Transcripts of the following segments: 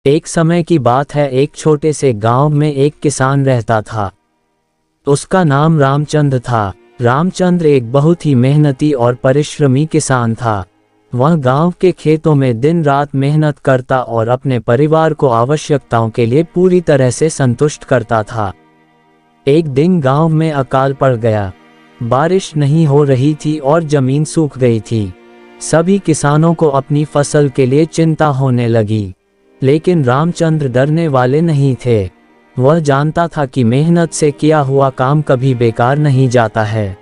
एक समय की बात है, एक छोटे से गांव में एक किसान रहता था। उसका नाम रामचंद्र था। रामचंद्र एक बहुत ही मेहनती और परिश्रमी किसान था। वह गांव के खेतों में दिन रात मेहनत करता और अपने परिवार को आवश्यकताओं के लिए पूरी तरह से संतुष्ट करता था। एक दिन गांव में अकाल पड़ गया। बारिश नहीं हो रही थी और जमीन सूख गई थी। सभी किसानों को अपनी फसल के लिए चिंता होने लगी, लेकिन रामचंद्र डरने वाले नहीं थे। वह जानता था कि मेहनत से किया हुआ काम कभी बेकार नहीं जाता है।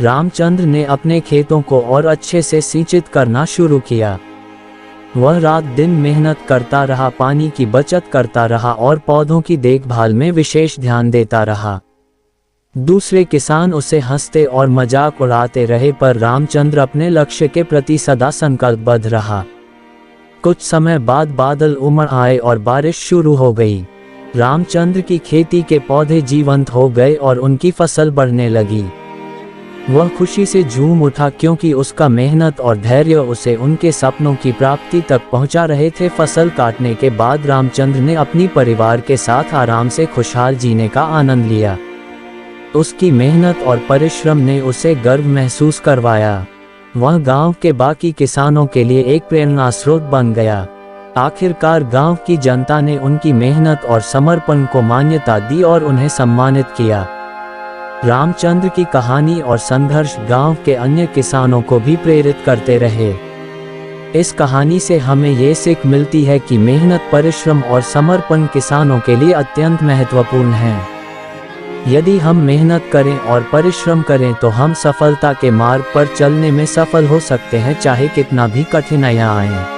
रामचंद्र ने अपने खेतों को और अच्छे से सिंचित करना शुरू किया। वह रात दिन मेहनत करता रहा, पानी की बचत करता रहा और पौधों की देखभाल में विशेष ध्यान देता रहा। दूसरे किसान उसे हंसते और मजाक उड़ाते रहे, पर रामचंद्र अपने लक्ष्य के प्रति सदा संकल्पबद्ध रहा। कुछ समय बाद बादल उमड़ आए और बारिश शुरू हो गई। रामचंद्र की खेती के पौधे जीवंत हो गए और उनकी फसल बढ़ने लगी। वह खुशी से झूम उठा, क्योंकि उसका मेहनत और धैर्य उसे उनके सपनों की प्राप्ति तक पहुंचा रहे थे। फसल काटने के बाद रामचंद्र ने अपनी परिवार के साथ आराम से खुशहाल जीने का आनंद लिया। उसकी मेहनत और परिश्रम ने उसे गर्व महसूस करवाया। वह गांव के बाकी किसानों के लिए एक प्रेरणा स्रोत बन गया। आखिरकार गांव की जनता ने उनकी मेहनत और समर्पण को मान्यता दी और उन्हें सम्मानित किया। रामचंद्र की कहानी और संघर्ष गांव के अन्य किसानों को भी प्रेरित करते रहे। इस कहानी से हमें ये सीख मिलती है कि मेहनत, परिश्रम और समर्पण किसानों के लिए अत्यंत महत्वपूर्ण है। यदि हम मेहनत करें और परिश्रम करें तो हम सफलता के मार्ग पर चलने में सफल हो सकते हैं, चाहे कितना भी कठिनाइयां आएं।